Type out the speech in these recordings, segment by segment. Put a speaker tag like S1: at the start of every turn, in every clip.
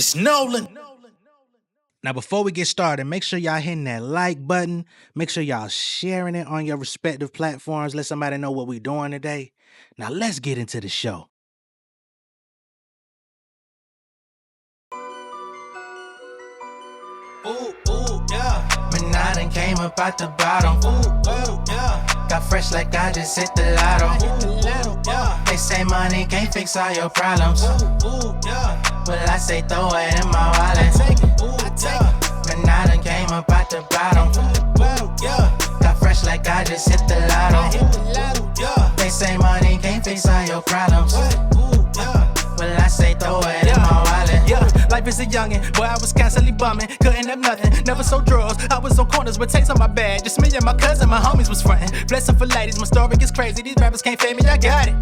S1: It's Nolan. Now, before we get started, make sure y'all hitting that like button. Make sure y'all sharing it on your respective platforms. Let somebody know what we're doing today. Now, let's get into the show.
S2: Ooh, yeah. mAAd done came up out the bottom. Ooh, yeah. Got fresh like I just hit the lotto. Yeah. They say money can't fix all your problems. Ooh, yeah. Well, I say throw it in my wallet. mAAd done came up out the bottom. Ooh, yeah. Got fresh like I just hit the lotto. Yeah. They say money can't fix all your problems. Ooh, yeah. Well, I say throw it in my wallet.
S3: Yeah, life is a youngin', boy, I was constantly bumming. Couldn't have nothing, never sold drugs. I was on corners with tapes on my bag. Just me and my cousin, my homies was frontin'. Blessing for ladies, my story is crazy. These rappers can't fade me, I got it.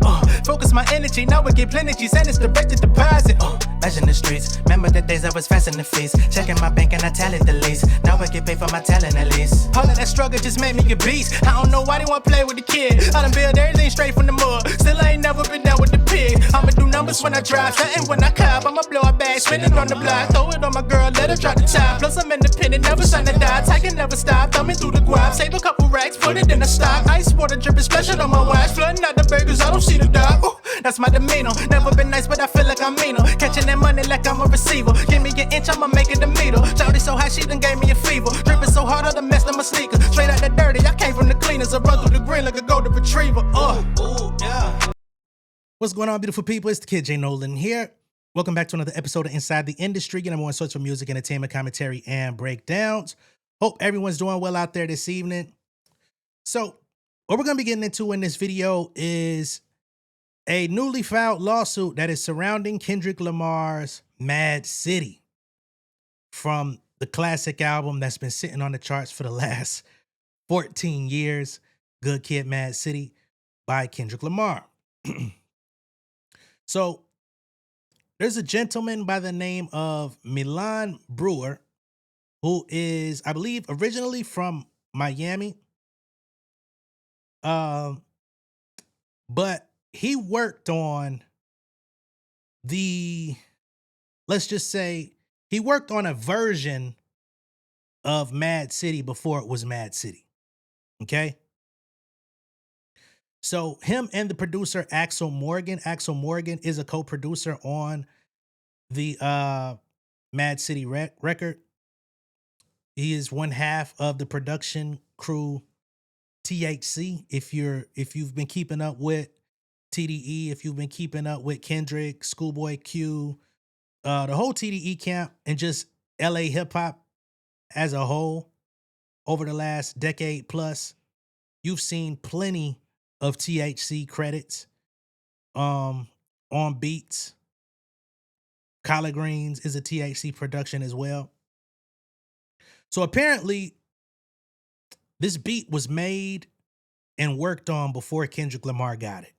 S3: Focus my energy, now we get plenty. Send us direct to deposit.
S2: Measuring the streets, remember the days I was fasting the fees. Checking my bank and I tally the least. Now I get paid for my talent at least.
S3: All of that struggle just made me a beast. I don't know why they wanna play with the kid. I done built everything straight from the mud. Still I ain't never been down with the pigs. I'ma do numbers when I drive, stuntin' when I cop. I'ma blow a bag, spinning on the block. Throw it on my girl, let her drop the top. Plus I'm independent, never sign to die. I can never stop, thumbing through the guap. Save a couple racks, put it in the stock. Ice water dripping special on my watch. Flooding out the burgers, I don't see the dog. Ooh, that's my demeanor. Never been nice, but I feel like I'm meaner. Catching that money like I'm a receiver. Give me an inch, I'ma make it a meter. Shawty so high, she done gave me a fever. Dripping so hard, I done messed up my sneakers. Straight out the dirty, I came from the cleaners. I run through the green like a golden retriever.
S2: Ooh, yeah.
S1: What's going on, beautiful people? It's the kid J Nolan here. Welcome back to another episode of Inside the Industry, your number one source for music, entertainment, commentary, and breakdowns. Hope everyone's doing well out there this evening. So, what we're going to be getting into in this video is a newly filed lawsuit that is surrounding Kendrick Lamar's mAAd City from the classic album that's been sitting on the charts for the last 14 years, Good Kid, mAAd City by Kendrick Lamar. So, there's a gentleman by the name of mAAd Brewer, who is, I believe, originally from Miami. But he worked on let's just say, he worked on a version of mAAd City before it was mAAd City. Okay? So him and the producer Axel Morgan is a co-producer on the mAAd City record. He is one half of the production crew THC. If you've been keeping up with TDE, if you've been keeping up with Kendrick, Schoolboy Q, the whole TDE camp, and just LA hip hop as a whole over the last decade plus, you've seen plenty of THC credits on beats. Collard Greens is a THC production as well. So apparently, this beat was made and worked on before Kendrick Lamar got it,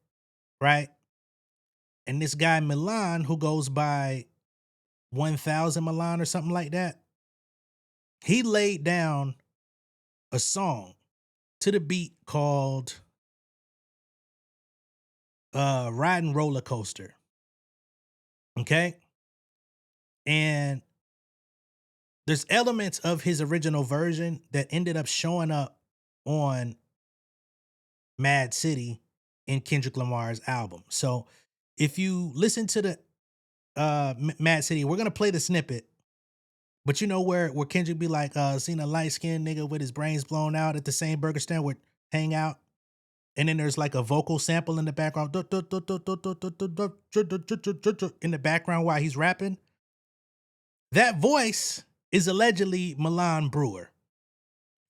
S1: right? And this guy mAAd, who goes by 1000 mAAd or something like that, he laid down a song to the beat called Riding Roller Coaster. Okay? And there's elements of his original version that ended up showing up on mAAd City in Kendrick Lamar's album. So if you listen to the mAAd City, we're gonna play the snippet. But you know where Kendrick be like, seen a light-skinned nigga with his brains blown out at the same burger stand would hang out. And then there's like a vocal sample in the background in the background while he's rapping. That voice is allegedly mAAd Brewer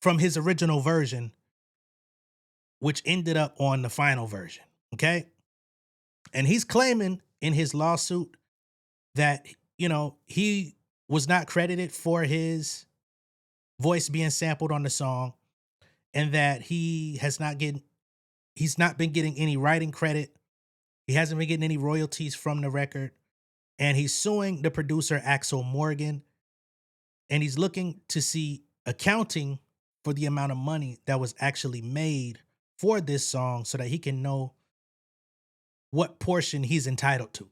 S1: from his original version, which ended up on the final version. Okay. And he's claiming in his lawsuit that, he was not credited for his voice being sampled on the song, and that he's not been getting any writing credit. He hasn't been getting any royalties from the record. And he's suing the producer Axel Morgan. And he's looking to see accounting for the amount of money that was actually made for this song so that he can know what portion he's entitled to.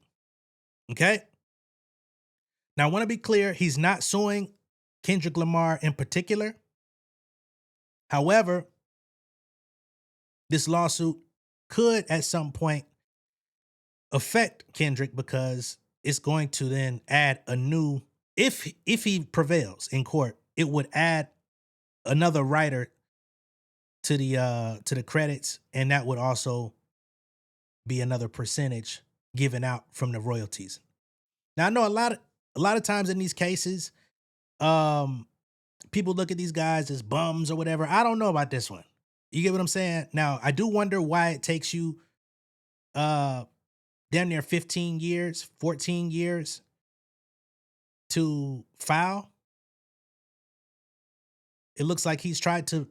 S1: Okay? Now, I want to be clear, he's not suing Kendrick Lamar in particular. However, this lawsuit could at some point affect Kendrick because it's going to then add a new, if he prevails in court, it would add another writer to the credits, and that would also be another percentage given out from the royalties. Now I know a lot of times in these cases, people look at these guys as bums or whatever. I don't know about this one. You get what I'm saying? Now I do wonder why it takes you damn near 15 years, 14 years to file. It looks like he's tried to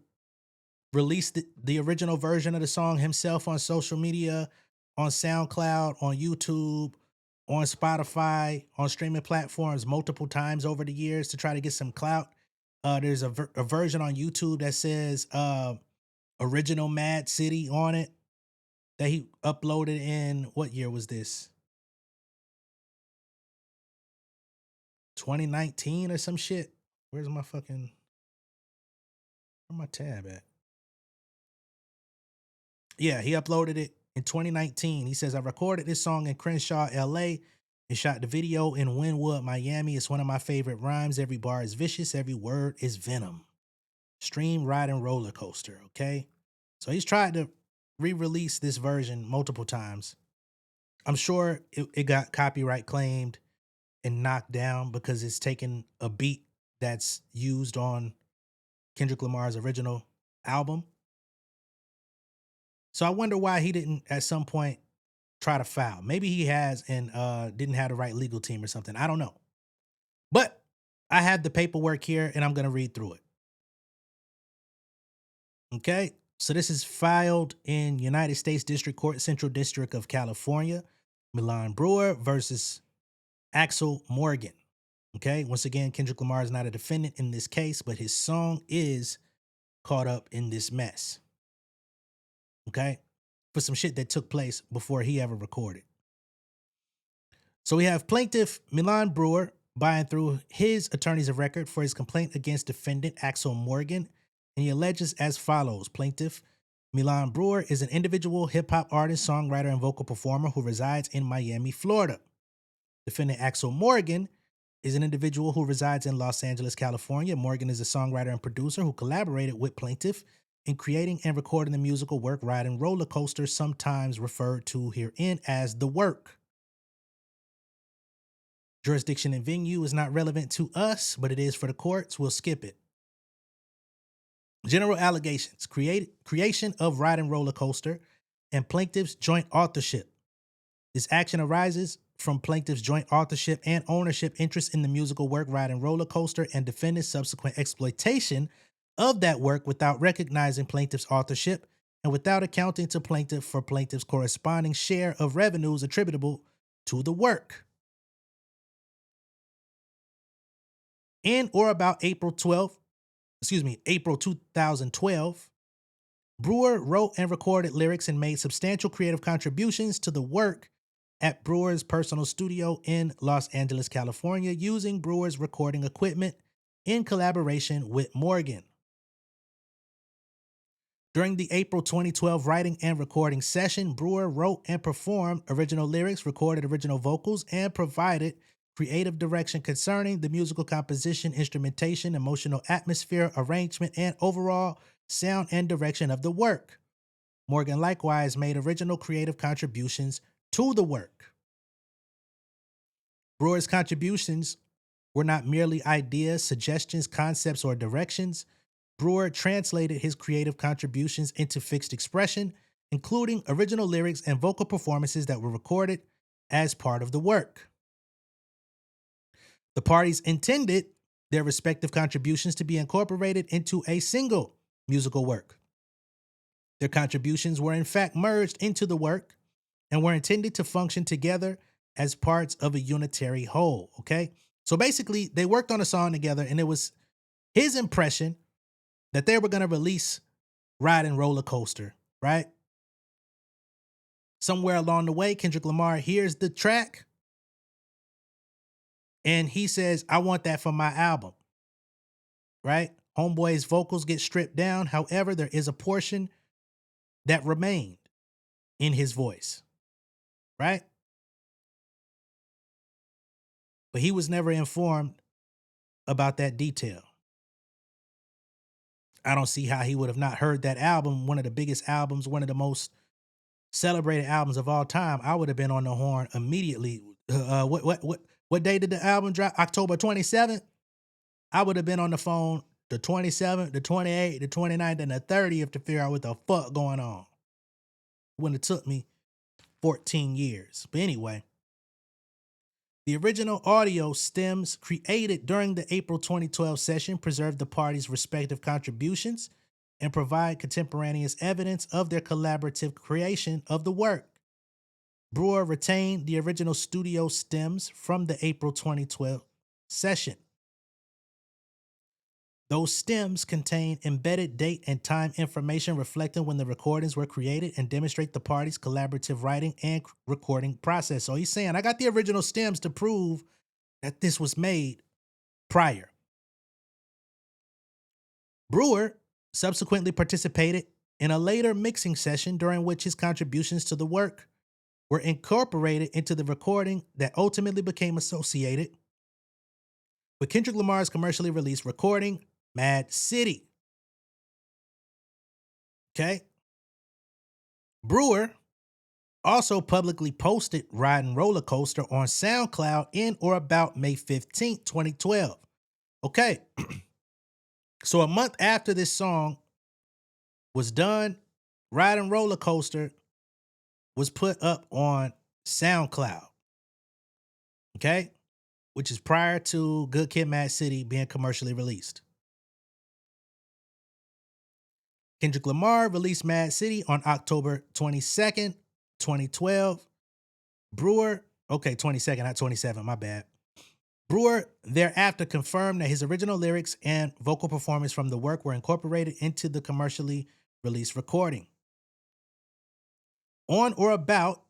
S1: release the original version of the song himself on social media, on SoundCloud, on YouTube, on Spotify, on streaming platforms multiple times over the years to try to get some clout. There's a version on YouTube that says original Mad City on it that he uploaded in, what year was this? 2019 or some shit. Where's my tab at? Yeah, he uploaded it in 2019. He says, I recorded this song in Crenshaw, LA, and shot the video in Wynwood, Miami. It's one of my favorite rhymes. Every bar is vicious, every word is venom. Stream, ride, and roller coaster, okay? So he's tried to re-release this version multiple times. I'm sure it got copyright claimed and knocked down because it's taken a beat that's used on Kendrick Lamar's original album. So I wonder why he didn't at some point try to file. Maybe he has and didn't have the right legal team or something. I don't know. But I have the paperwork here and I'm going to read through it. Okay. So this is filed in United States District Court, Central District of California. Milan Brewer versus Axel Morgan. Okay. Once again, Kendrick Lamar is not a defendant in this case, but his song is caught up in this mess. Okay. For some shit that took place before he ever recorded. So we have plaintiff Milan Brewer buying through his attorneys of record for his complaint against defendant Axel Morgan. And he alleges as follows. Plaintiff Milan Brewer is an individual hip-hop artist, songwriter, and vocal performer who resides in Miami, Florida. Defendant Axel Morgan is an individual who resides in Los Angeles, California. Morgan is a songwriter and producer who collaborated with plaintiff in creating and recording the musical work Riding Roller Coaster, sometimes referred to herein as The Work. Jurisdiction and venue is not relevant to us, but it is for the courts. We'll skip it. General allegations: creation of Riding Roller Coaster and plaintiff's joint authorship. This action arises from plaintiff's joint authorship and ownership interest in the musical work Riding Roller Coaster and defendant's subsequent exploitation of that work without recognizing plaintiff's authorship and without accounting to plaintiff for plaintiff's corresponding share of revenues attributable to the work. In or about April 2012, Brewer wrote and recorded lyrics and made substantial creative contributions to the work at Brewer's personal studio in Los Angeles, California, using Brewer's recording equipment in collaboration with Morgan. During the April 2012 writing and recording session, Brewer wrote and performed original lyrics, recorded original vocals, and provided creative direction concerning the musical composition, instrumentation, emotional atmosphere, arrangement, and overall sound and direction of the work. Morgan likewise made original creative contributions to the work. Brewer's contributions were not merely ideas, suggestions, concepts, or directions. Brewer translated his creative contributions into fixed expression, including original lyrics and vocal performances that were recorded as part of the work. The parties intended their respective contributions to be incorporated into a single musical work. Their contributions were in fact merged into the work and were intended to function together as parts of a unitary whole, okay? So basically, they worked on a song together, and it was his impression that they were going to release Riding Roller Coaster, right? Somewhere along the way, Kendrick Lamar hears the track, And he says, I want that for my album. Right? Homeboy's vocals get stripped down. However, there is a portion that remained in his voice. Right? But he was never informed about that detail. I don't see how he would have not heard that album, one of the biggest albums, one of the most celebrated albums of all time. I would have been on the horn immediately. What day did the album drop? October 27th. I would have been on the phone the 27th, the 28th, the 29th, and the 30th to figure out what the fuck going on. When it took me 14 years. But anyway, the original audio stems created during the April 2012 session preserve the parties' respective contributions and provide contemporaneous evidence of their collaborative creation of the work. Brewer retained the original studio stems from the April 2012 session. Those stems contain embedded date and time information reflecting when the recordings were created and demonstrate the parties' collaborative writing and recording process. So he's saying, I got the original stems to prove that this was made prior. Brewer subsequently participated in a later mixing session during which his contributions to the work were incorporated into the recording that ultimately became associated with Kendrick Lamar's commercially released recording, mAAd City. Okay. Brewer also publicly posted Riding Roller Coaster on SoundCloud in or about May 15th, 2012. Okay. So a month after this song was done, Riding Roller Coaster was put up on SoundCloud. Okay. Which is prior to Good Kid, mAAd City being commercially released. Kendrick Lamar released mAAd City on October 22nd, 2012. Brewer, okay, 22nd, not 27, my bad. Brewer thereafter confirmed that his original lyrics and vocal performance from the work were incorporated into the commercially released recording. On or about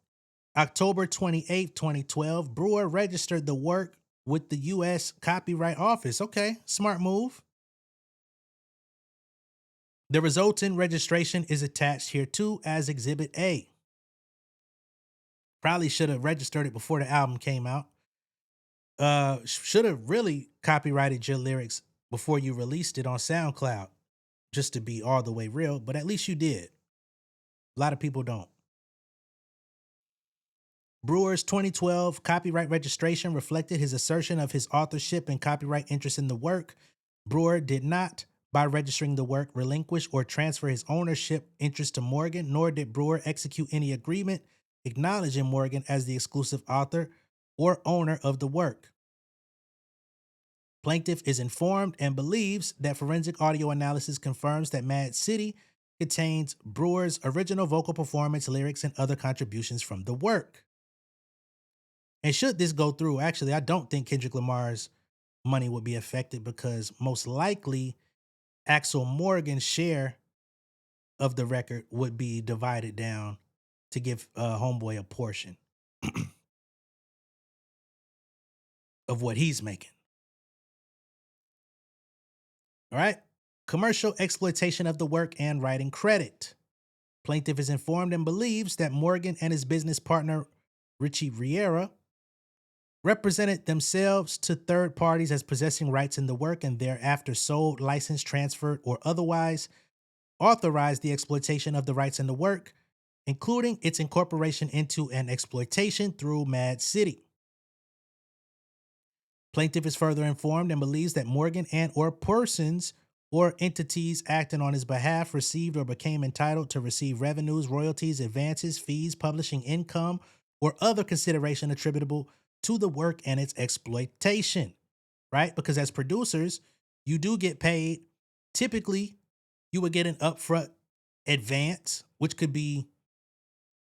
S1: October 28th, 2012, Brewer registered the work with the U.S. Copyright Office. Okay, smart move. The resulting registration is attached here too as Exhibit A. Probably should have registered it before the album came out. Should have really copyrighted your lyrics before you released it on SoundCloud, just to be all the way real, but at least you did. A lot of people don't. Brewer's 2012 copyright registration reflected his assertion of his authorship and copyright interest in the work. Brewer did not, by registering the work, relinquish or transfer his ownership interest to Morgan, nor did Brewer execute any agreement acknowledging Morgan as the exclusive author or owner of the work. Plaintiff is informed and believes that forensic audio analysis confirms that mAAd City contains Brewer's original vocal performance, lyrics, and other contributions from the work. And should this go through, actually, I don't think Kendrick Lamar's money would be affected because most likely Axel Morgan's share of the record would be divided down to give Homeboy a portion of what he's making. All right. Commercial exploitation of the work and writing credit. Plaintiff is informed and believes that Morgan and his business partner, Richie Riera, represented themselves to third parties as possessing rights in the work and thereafter sold, licensed, transferred, or otherwise authorized the exploitation of the rights in the work, including its incorporation into an exploitation through mAAd City. Plaintiff is further informed and believes that Morgan and or persons or entities acting on his behalf received or became entitled to receive revenues, royalties, advances, fees, publishing income, or other consideration attributable to the work and its exploitation, right? Because as producers, you do get paid. Typically, you would get an upfront advance, which could be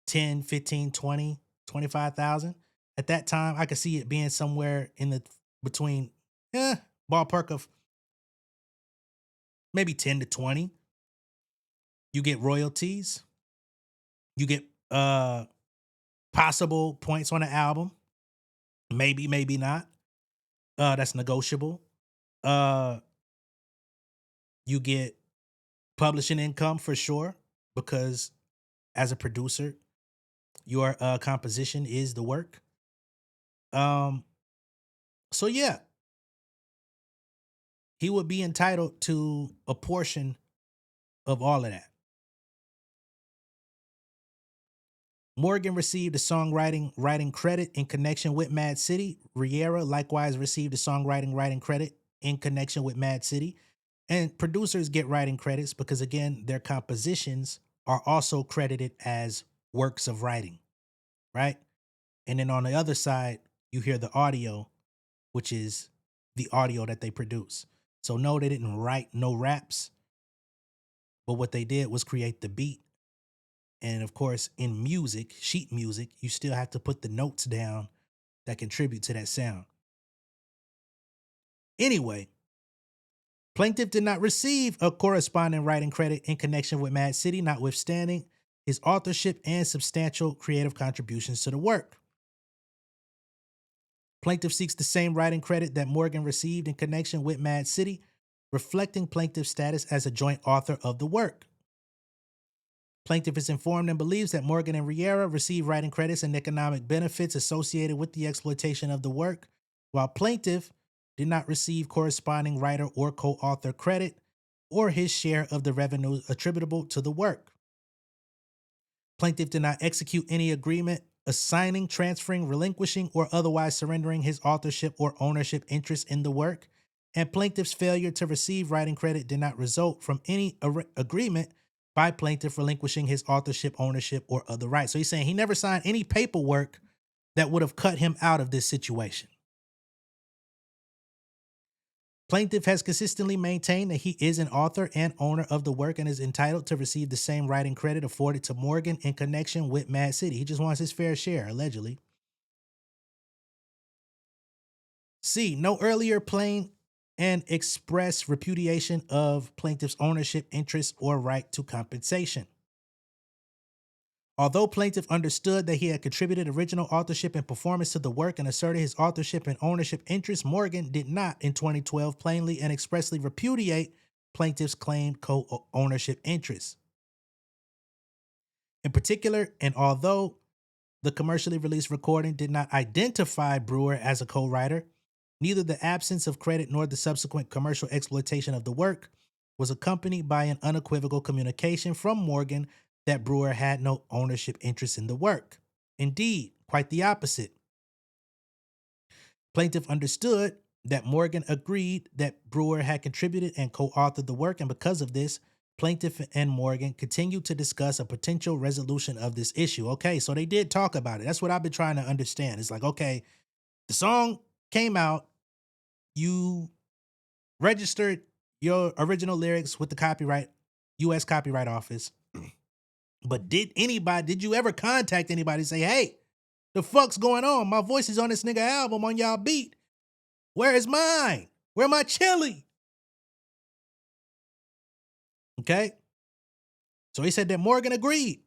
S1: 10, 15, 20, 25,000. At that time, I could see it being somewhere in the between ballpark of maybe 10 to 20. You get royalties. You get possible points on the album. Maybe, maybe not. That's negotiable. You get publishing income for sure because as a producer, your composition is the work. Um, so yeah, he would be entitled to a portion of all of that. Morgan received a songwriting writing credit in connection with Mad City. Riera likewise received a songwriting writing credit in connection with Mad City. And producers get writing credits because, again, their compositions are also credited as works of writing, right? And then on the other side, you hear the audio, which is the audio that they produce. So no, they didn't write no raps, but what they did was create the beat. And of course, in music, sheet music, you still have to put the notes down that contribute to that sound. Anyway, plaintiff did not receive a corresponding writing credit in connection with Mad City, notwithstanding his authorship and substantial creative contributions to the work. Plaintiff seeks the same writing credit that Morgan received in connection with Mad City, reflecting plaintiff's status as a joint author of the work. Plaintiff is informed and believes that Morgan and Riera received writing credits and economic benefits associated with the exploitation of the work, while plaintiff did not receive corresponding writer or co-author credit or his share of the revenue attributable to the work. Plaintiff did not execute any agreement assigning, transferring, relinquishing, or otherwise surrendering his authorship or ownership interest in the work, and plaintiff's failure to receive writing credit did not result from any agreement by plaintiff relinquishing his authorship, ownership, or other rights. So he's saying he never signed any paperwork that would have cut him out of this situation. Plaintiff has consistently maintained that he is an author and owner of the work and is entitled to receive the same writing credit afforded to Morgan in connection with Mad City. He just wants his fair share, allegedly. C, no earlier plain and express repudiation of plaintiff's ownership, interest, or right to compensation. Although plaintiff understood that he had contributed original authorship and performance to the work and asserted his authorship and ownership interests, Morgan did not in 2012 plainly and expressly repudiate plaintiff's claimed co-ownership interests. In particular, and although the commercially released recording did not identify Brewer as a co-writer, neither the absence of credit nor the subsequent commercial exploitation of the work was accompanied by an unequivocal communication from Morgan that Brewer had no ownership interest in the work. Indeed, quite the opposite. Plaintiff understood that Morgan agreed that Brewer had contributed and co-authored the work, and because of this, plaintiff and Morgan continued to discuss a potential resolution of this issue. Okay, so they did talk about it. That's what I've been trying to understand. It's like, okay, the song came out, you registered your original lyrics with the U.S. Copyright Office. But did you ever contact anybody and say, hey, the fuck's going on? My voice is on this nigga album on y'all beat. Where is mine? Where my chili? Okay. So he said that Morgan agreed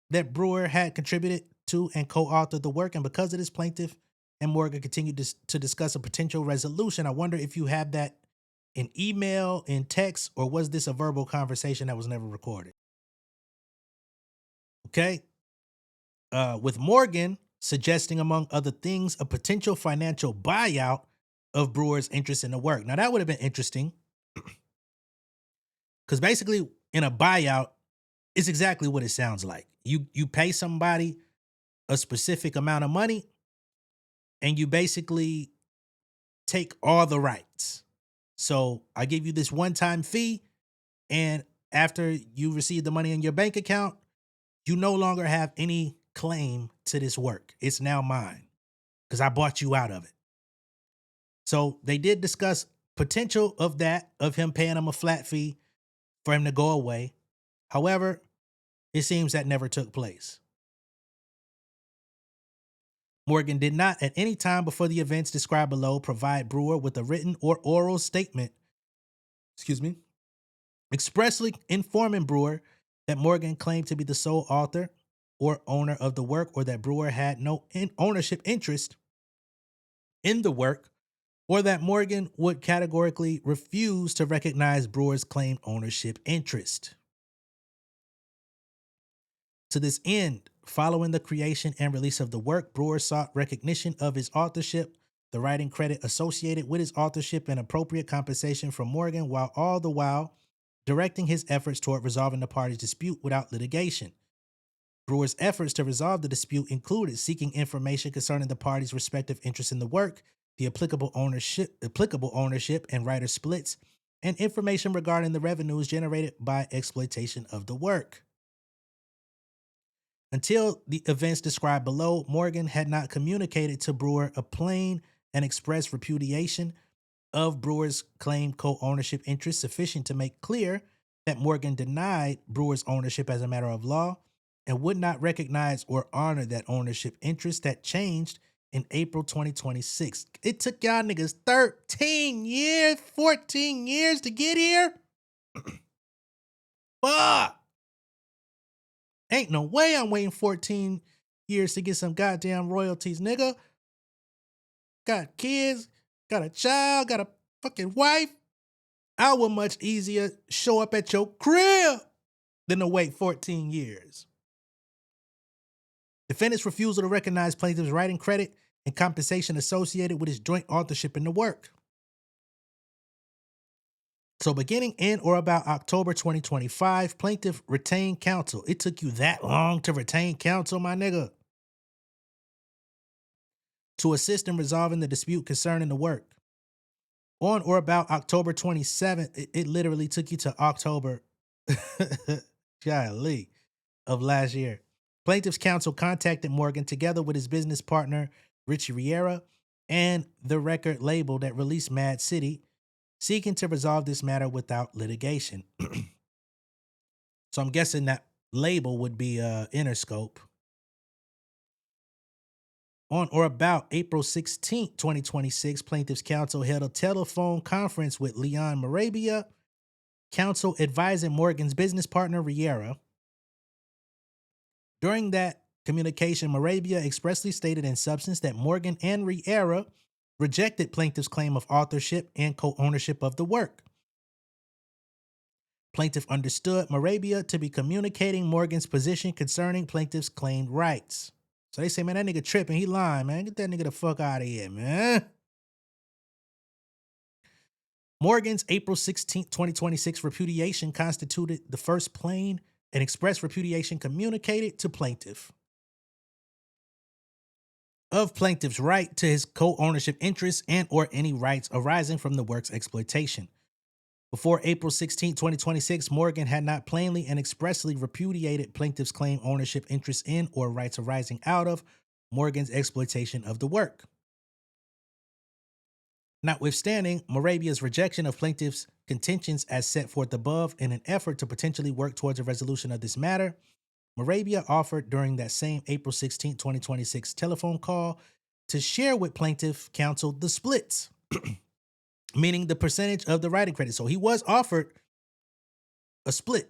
S1: that Brewer had contributed to and co-authored the work. And because of this, plaintiff and Morgan continued to discuss a potential resolution. I wonder if you have that in email, in text, or was this a verbal conversation that was never recorded? Okay. With Morgan suggesting, among other things, a potential financial buyout of Brewer's interest in the work. Now, that would have been interesting because basically in a buyout, it's exactly what it sounds like. You pay somebody a specific amount of money and you basically take all the rights. So I give you this one-time fee, and after you receive the money in your bank account, you no longer have any claim to this work. It's now mine because I bought you out of it. So they did discuss potential of that, of him paying him a flat fee for him to go away. However, it seems that never took place. Morgan did not at any time before the events described below provide Brewer with a written or oral statement, expressly informing Brewer that Morgan claimed to be the sole author or owner of the work, or that Brewer had no ownership interest in the work, or that Morgan would categorically refuse to recognize Brewer's claimed ownership interest. To this end, following the creation and release of the work, Brewer sought recognition of his authorship, the writing credit associated with his authorship, and appropriate compensation from Morgan, while all the while directing his efforts toward resolving the parties' dispute without litigation. Brewer's efforts to resolve the dispute included seeking information concerning the parties' respective interests in the work, the applicable ownership and writer splits, and information regarding the revenues generated by exploitation of the work. Until the events described below, Morgan had not communicated to Brewer a plain and express repudiation of Brewer's claimed co-ownership interest sufficient to make clear that Morgan denied Brewer's ownership as a matter of law and would not recognize or honor that ownership interest that changed in April 2026. It took y'all niggas 13 years, 14 years to get here? Fuck! Ain't no way I'm waiting 14 years to get some goddamn royalties, nigga. Got kids, got a child, got a fucking wife. I would much easier show up at your crib than to wait 14 years. Defendant's refusal to recognize plaintiff's writing credit and compensation associated with his joint authorship in the work. So beginning in or about October 2025, plaintiff retained counsel. It took you that long to retain counsel, my nigga? To assist in resolving the dispute concerning the work. On or about October 27th, it literally took you to October golly, of last year. Plaintiff's counsel contacted Morgan together with his business partner, Richie Riera, and the record label that released mAAd City, seeking to resolve this matter without litigation. So I'm guessing that label would be Interscope. On or about April 16, 2026, plaintiff's counsel held a telephone conference with Leon Marabia, counsel advising Morgan's business partner, Riera. During that communication, Marabia expressly stated in substance that Morgan and Riera rejected plaintiff's claim of authorship and co-ownership of the work. Plaintiff understood Marabia to be communicating Morgan's position concerning plaintiff's claimed rights. So they say, man, that nigga tripping, he lying, man. Get that nigga the fuck out of here, man. Morgan's April 16, 2026 repudiation constituted the first plain and express repudiation communicated to plaintiff of plaintiff's right to his co-ownership interests and or any rights arising from the work's exploitation. Before April 16, 2026, Morgan had not plainly and expressly repudiated plaintiff's claim ownership interests in or rights arising out of Morgan's exploitation of the work. Notwithstanding Marabia's rejection of plaintiff's contentions as set forth above in an effort to potentially work towards a resolution of this matter, Marabia offered during that same April 16, 2026 telephone call to share with plaintiff counsel the splits, meaning the percentage of the writing credit. So he was offered a split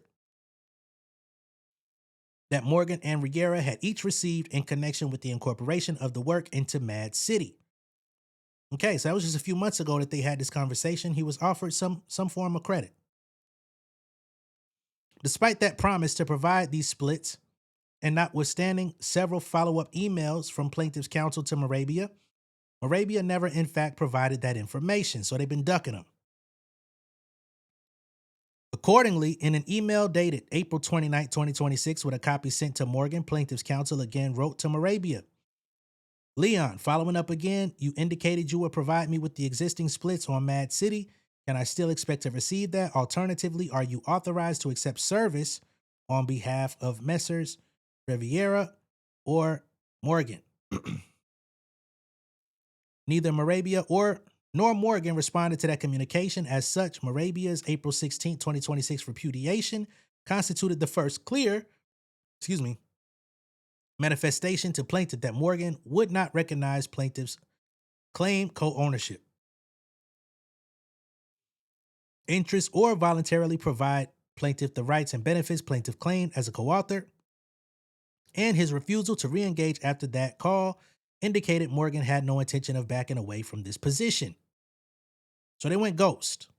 S1: that Morgan and Riera had each received in connection with the incorporation of the work into mAAd City. Okay, so that was just a few months ago that they had this conversation. He was offered some form of credit. Despite that promise to provide these splits, and notwithstanding several follow-up emails from plaintiff's counsel to Marabia, Marabia never in fact provided that information, so they've been ducking him. Accordingly, in an email dated April 29, 2026, with a copy sent to Morgan, plaintiff's counsel again wrote to Marabia, Leon, following up again, you indicated you would provide me with the existing splits on mAAd City. Can I still expect to receive that? Alternatively, are you authorized to accept service on behalf of Messrs. Riviera or Morgan? Neither Marabia nor Morgan responded to that communication. As such, Marabia's April 16, 2026 repudiation constituted the first clear, manifestation to plaintiff that Morgan would not recognize plaintiff's claim co-ownership, interest, or voluntarily provide plaintiff the rights and benefits plaintiff claimed as a co-author, and his refusal to re-engage after that call indicated Morgan had no intention of backing away from this position. So they went ghost.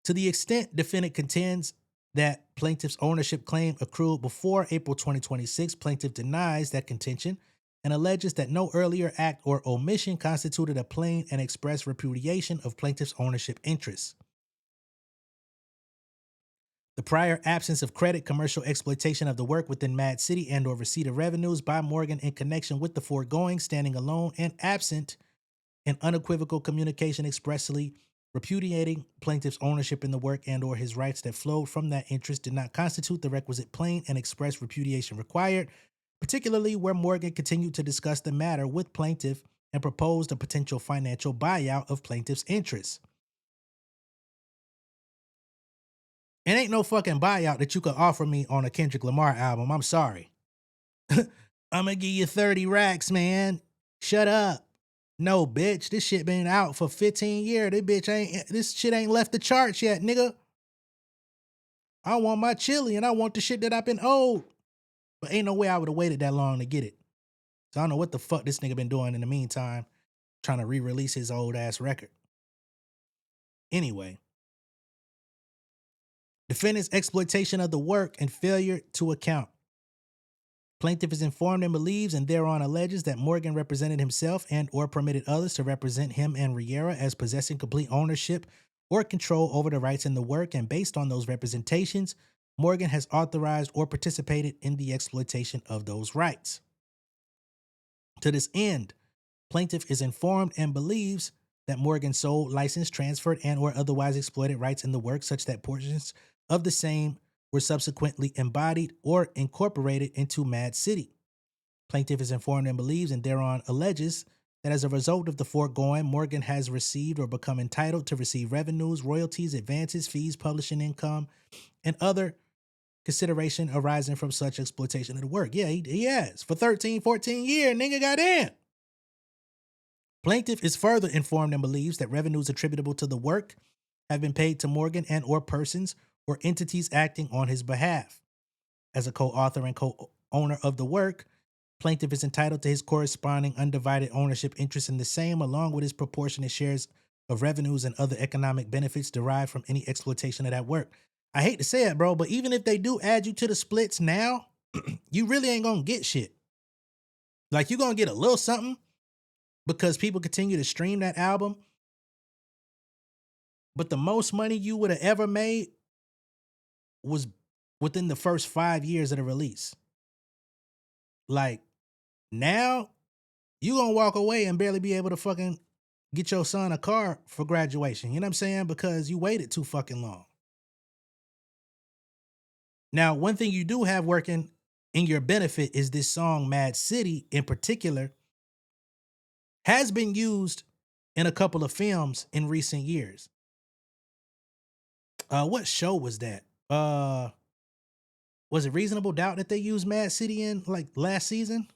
S1: To the extent defendant contends that plaintiff's ownership claim accrued before April 2026, plaintiff denies that contention and alleges that no earlier act or omission constituted a plain and express repudiation of plaintiff's ownership interests. The prior absence of credit, commercial exploitation of the work within mAAd City, and or receipt of revenues by Morgan in connection with the foregoing, standing alone and absent an unequivocal communication expressly repudiating plaintiff's ownership in the work and or his rights that flowed from that interest did not constitute the requisite plain and express repudiation required, particularly where Morgan continued to discuss the matter with plaintiff and proposed a potential financial buyout of plaintiff's interests. It ain't no fucking buyout that you could offer me on a Kendrick Lamar album. I'm sorry. I'm gonna give you 30 racks, man. Shut up. No, bitch. This shit been out for 15 years. This shit ain't left the charts yet, nigga. I want my chili and I want the shit that I've been owed. But ain't no way I would have waited that long to get it. So I don't know what the fuck this nigga been doing in the meantime, trying to re-release his old ass record. Anyway. Defendant's exploitation of the work and failure to account. Plaintiff is informed and believes and thereon alleges that Morgan represented himself and or permitted others to represent him and Riera as possessing complete ownership or control over the rights in the work, and based on those representations, Morgan has authorized or participated in the exploitation of those rights. To this end, plaintiff is informed and believes that Morgan sold, licensed, transferred, and or otherwise exploited rights in the work such that portions of the same were subsequently embodied or incorporated into mAAd City. Plaintiff is informed and believes and thereon alleges that as a result of the foregoing, Morgan has received or become entitled to receive revenues, royalties, advances, fees, publishing income, and other consideration arising from such exploitation of the work. Yeah, he has. For 13, 14 years, nigga, goddamn. Plaintiff is further informed and believes that revenues attributable to the work have been paid to Morgan and or persons or entities acting on his behalf. As a co-author and co-owner of the work, plaintiff is entitled to his corresponding undivided ownership interest in the same, along with his proportionate shares of revenues and other economic benefits derived from any exploitation of that work. I hate to say it, bro, but even if they do add you to the splits now, you really ain't gonna get shit. Like, you're gonna get a little something because people continue to stream that album. But the most money you would have ever made was within the first 5 years of the release. Like, now you gonna walk away and barely be able to fucking get your son a car for graduation. You know what I'm saying? Because you waited too fucking long. Now, one thing you do have working in your benefit is this song, mAAd City in particular, has been used in a couple of films in recent years. What show was that? Was it Reasonable Doubt that they used mAAd City in, like, last season?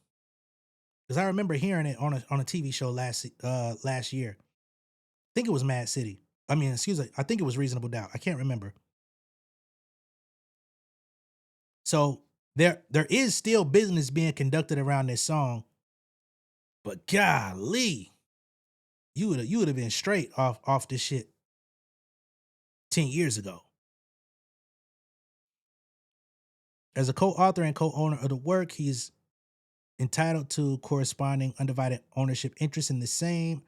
S1: Because I remember hearing it on a TV show last year. I think it was mAAd City. I think it was Reasonable Doubt. I can't remember. So there is still business being conducted around this song, but golly, you would have been straight off this shit 10 years ago. As a co-author and co-owner of the work, he's entitled to corresponding undivided ownership interest in the same,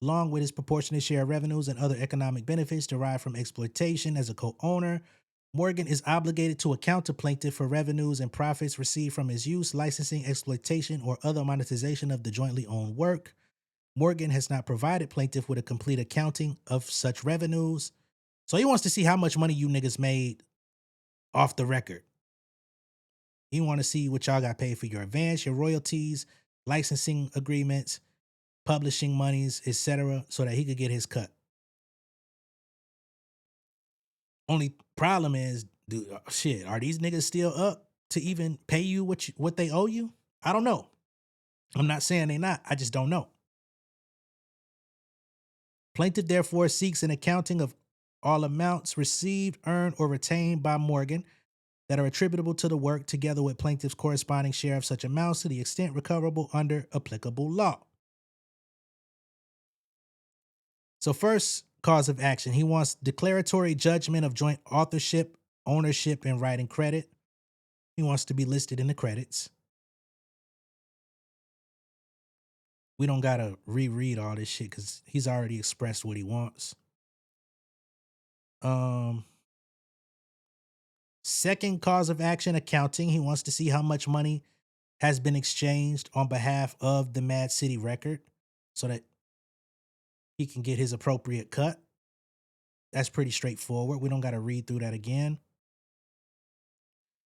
S1: along with his proportionate share of revenues and other economic benefits derived from exploitation. As a co-owner, Morgan is obligated to account to plaintiff for revenues and profits received from his use, licensing, exploitation, or other monetization of the jointly owned work. Morgan has not provided plaintiff with a complete accounting of such revenues. So he wants to see how much money you niggas made off the record. He want to see what y'all got paid for your advance, your royalties, licensing agreements, publishing monies, etc., so that he could get his cut. Only problem is, are these niggas still up to even pay you what they owe you? I don't know. I'm not saying they not. I just don't know. Plaintiff therefore seeks an accounting of all amounts received, earned, or retained by Morgan that are attributable to the work, together with plaintiff's corresponding share of such amounts to the extent recoverable under applicable law. So first cause of action, he wants declaratory judgment of joint authorship, ownership, and writing credit. He wants to be listed in the credits. We don't got to reread all this shit because he's already expressed what he wants. Second cause of action, accounting. He wants to see how much money has been exchanged on behalf of the Mad City record so that he can get his appropriate cut. That's pretty straightforward. We don't got to read through that again.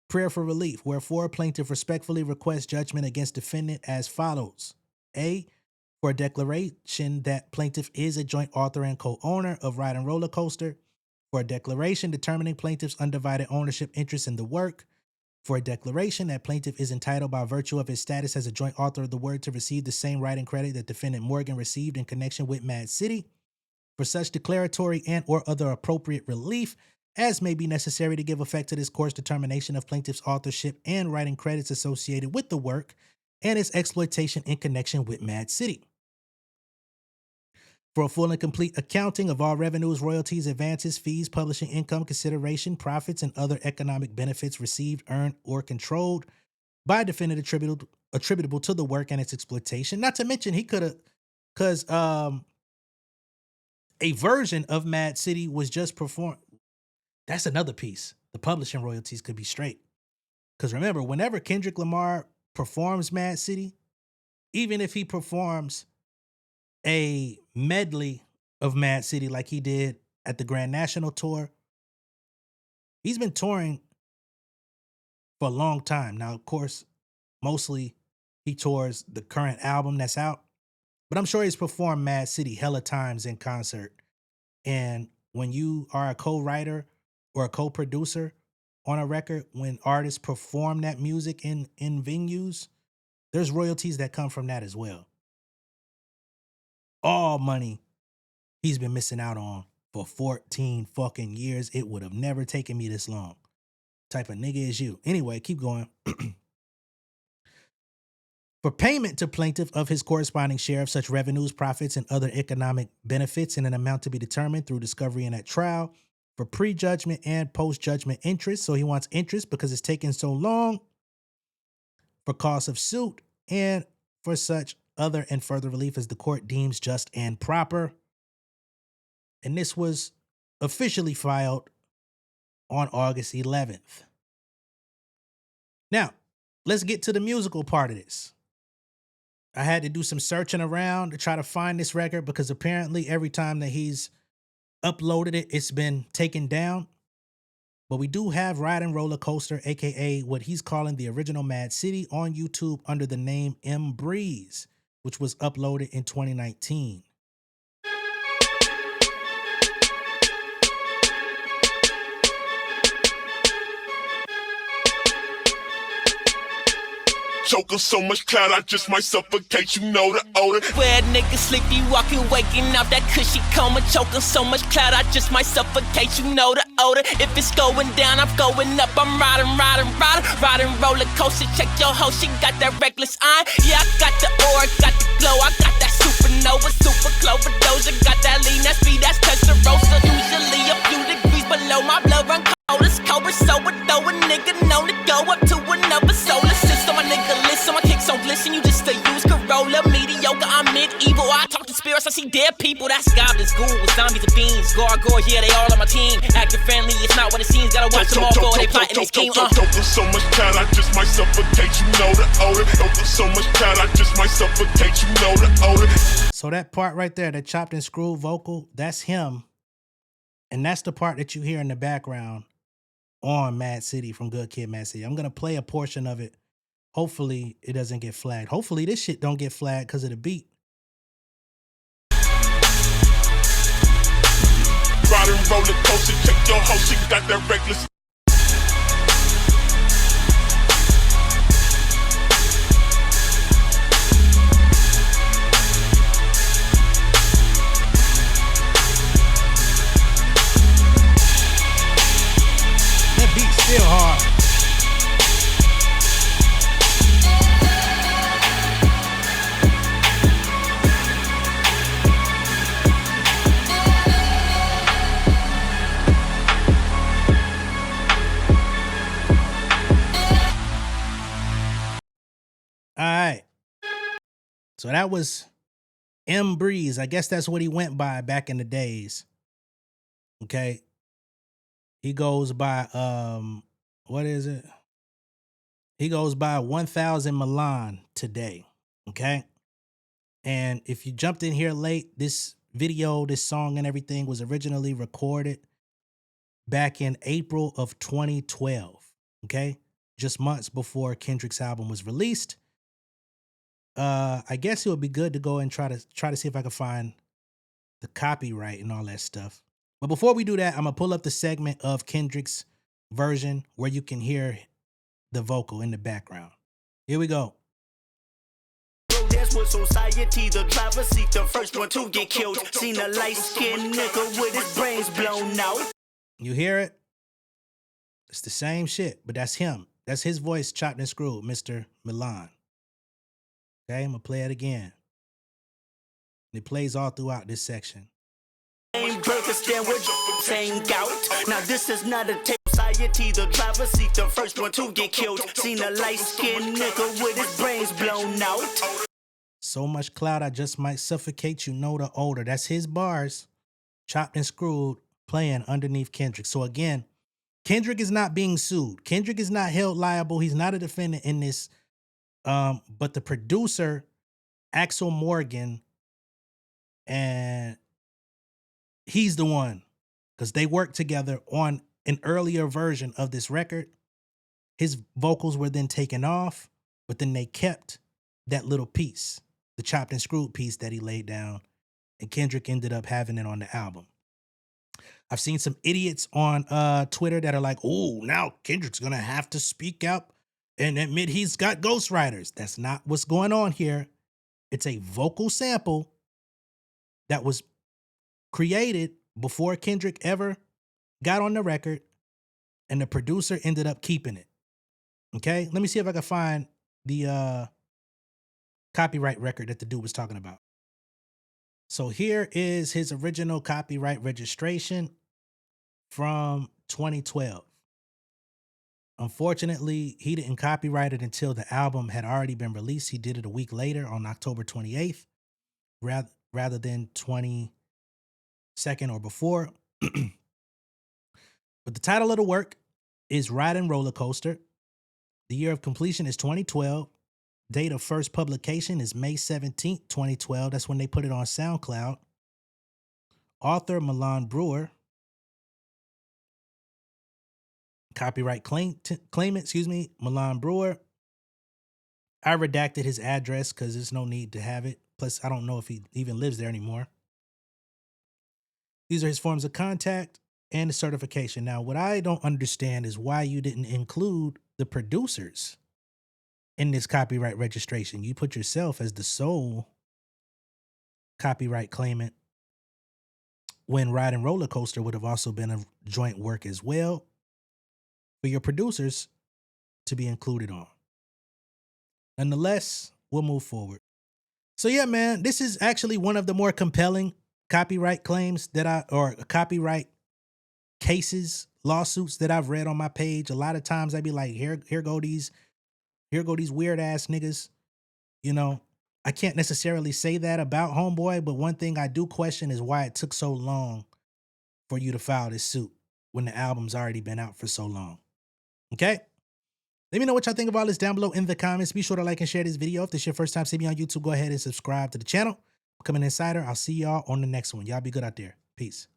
S1: Prayer for relief. Wherefore, plaintiff respectfully requests judgment against defendant as follows. A, for a declaration that plaintiff is a joint author and co-owner of Ride and Roller Coaster. For a declaration determining plaintiff's undivided ownership interest in the work. For a declaration that plaintiff is entitled by virtue of his status as a joint author of the work to receive the same writing credit that defendant Morgan received in connection with Mad City. For such declaratory and or other appropriate relief as may be necessary to give effect to this court's determination of plaintiff's authorship and writing credits associated with the work and its exploitation in connection with Mad City. For a full and complete accounting of all revenues, royalties, advances, fees, publishing income, consideration, profits, and other economic benefits received, earned, or controlled by a defendant attributable to the work and its exploitation. Not to mention, he could have, because a version of Mad City was just performed. That's another piece. The publishing royalties could be straight. Because remember, whenever Kendrick Lamar performs Mad City, even if he performs a medley of Mad City like he did at the Grand National Tour, he's been touring for a long time. Now, of course, mostly he tours the current album that's out, but I'm sure he's performed Mad City hella times in concert. And when you are a co-writer or a co-producer on a record, when artists perform that music in venues, there's royalties that come from that as well. All money he's been missing out on for 14 fucking years. It would have never taken me this long. Type of nigga is you. Anyway, keep going. For payment to plaintiff of his corresponding share of such revenues, profits, and other economic benefits in an amount to be determined through discovery and at trial. For pre-judgment and post-judgment interest. So he wants interest because it's taken so long. For cost of suit and for such other and further relief as the court deems just and proper. And this was officially filed on August 11th. Now, let's get to the musical part of this. I had to do some searching around to try to find this record because apparently every time that he's uploaded it, it's been taken down. But we do have Ride and Roller Coaster, aka what he's calling the original Mad City, on YouTube under the name mAAd, which was uploaded in 2019.
S4: Choking so much cloud, I just might suffocate, you know the odor.
S5: Where niggas sleepy, walking, waking out that cushy coma. Choking so much cloud, I just might suffocate, you know the odor. If it's going down, I'm going up. I'm riding roller coaster. Check your hoe, she got that reckless eye. Yeah, I got the aura, got the glow. I got that supernova, super clover doja. Got that lean, that speed, that's Testarossa. Usually a few degrees below my blood run cold as cobra. So it though a nigga known to go up to another solar system. My nigga listen, my kicks don't glisten. You just a used Corolla, mediocre. I'm medieval. I talk to spirits, I see dead people. That's goblins, ghouls, zombies, and fiends. Gargoyles, yeah, they all on my team. Acting friendly, it's not what it seems. Gotta watch them all go. They plotting this scheme.
S4: Choking so much cloud, I just might suffocate, you know the odor. Choking so much cloud, I just might suffocate, you know the odor.
S1: So that part right there, that chopped and screwed vocal, that's him. And that's the part that you hear in the background on Mad City from Good Kid, Mad City. I'm going to play a portion of it. Hopefully it doesn't get flagged. Hopefully this shit don't get flagged because of the beat.
S4: Riding roller coaster, check your hoe, she got that reckless.
S1: That beat's still hard. So that was M Breeze. I guess that's what he went by back in the days. Okay. He goes by what is it? He goes by 1000 Milan today. Okay. And if you jumped in here late, this video, this song and everything was originally recorded back in April of 2012. Okay. Just months before Kendrick's album was released. I guess it would be good to go and try to see if I can find the copyright and all that stuff. But before we do that, I'm gonna pull up the segment of Kendrick's version where you can hear the vocal in the background. Here we go.
S6: That's what society, the driver seat, the first one to get killed. Seen a light-skinned nigga with his brains blown out.
S1: You hear it? It's the same shit, but that's him. That's his voice chopped and screwed, Mr. Milan. Okay, I'm gonna play it again. And it plays all throughout this section.
S6: Burger stand with saying gout. Now this is not a tape. Society, the driver seat, the first one to get killed. Seen a light-skinned nigga with his brains blown out.
S1: So much cloud, I just might suffocate you, know the older. That's his bars, chopped and screwed, playing underneath Kendrick. So again, Kendrick is not being sued. Kendrick is not held liable. He's not a defendant in this. But the producer, Axel Morgan, and he's the one, because they worked together on an earlier version of this record. His vocals were then taken off, but then they kept that little piece, the chopped and screwed piece that he laid down, and Kendrick ended up having it on the album. I've seen some idiots on Twitter that are like, oh, now Kendrick's gonna have to speak out and admit he's got ghostwriters. That's not what's going on here. It's a vocal sample that was created before Kendrick ever got on the record, and the producer ended up keeping it. Okay, let me see if I can find the copyright record that the dude was talking about. So here is his original copyright registration from 2012. Unfortunately, he didn't copyright it until the album had already been released. He did it a week later on October 28th, rather than 22nd or before. But the title of the work is Riding Roller Coaster. The year of completion is 2012. Date of first publication is May 17th, 2012. That's when they put it on SoundCloud. Author Milan Brewer. Copyright claimant, Milan Brewer. I redacted his address because there's no need to have it. Plus, I don't know if he even lives there anymore. These are his forms of contact and the certification. Now, what I don't understand is why you didn't include the producers in this copyright registration. You put yourself as the sole copyright claimant when Riding Roller Coaster would have also been a joint work as well for your producers to be included on. Nonetheless, we'll move forward. So yeah, man, this is actually one of the more compelling copyright claims or copyright cases, lawsuits that I've read on my page. A lot of times I'd be like, here go these weird ass niggas. You know, I can't necessarily say that about Homeboy, but one thing I do question is why it took so long for you to file this suit when the album's already been out for so long. Okay? Let me know what y'all think of all this down below in the comments. Be sure to like and share this video. If this is your first time seeing me on YouTube, go ahead and subscribe to the channel. Become an insider. I'll see y'all on the next one. Y'all be good out there. Peace.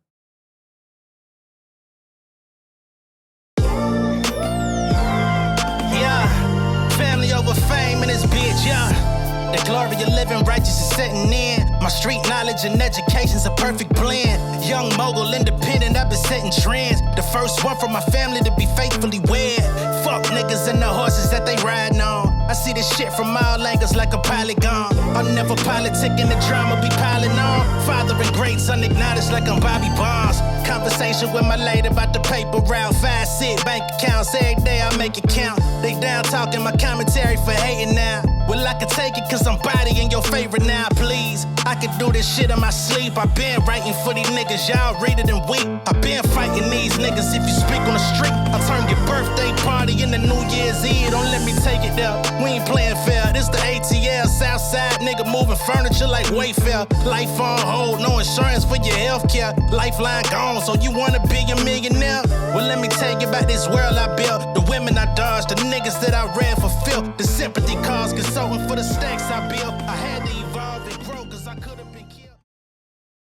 S3: Yeah, family over fame in this bitch, yeah. The glory of living righteous is setting in. My street knowledge and education's a perfect blend. Young mogul, independent, I've been setting trends. The first one from my family to be faithfully wed. Fuck niggas and the horses that they riding on. I see this shit from all angles like a polygon. I'm never politicking, the drama be piling on. Father and great son acknowledged like I'm Bobby Bonds. Conversation with my lady about the paper route. 5 sit bank accounts, every day I make it count. They down talking my commentary for hating now. Well, I can take it cause I'm bodying your favorite now, please. I can do this shit in my sleep. I been writing for these niggas, y'all read it and weep. I been fighting these niggas if you speak on the street. I turn your birthday party into New Year's Eve. Don't let me take it there. We ain't playing fair. This the ATL south side, nigga moving furniture like Wayfair. Life on hold, no insurance for your healthcare. Lifeline gone, so you wanna be a millionaire? Well, let me tell you about this world I built. The women I dodged, the niggas that I read for filth. The sympathy calls, consulting for the stacks I built. I had to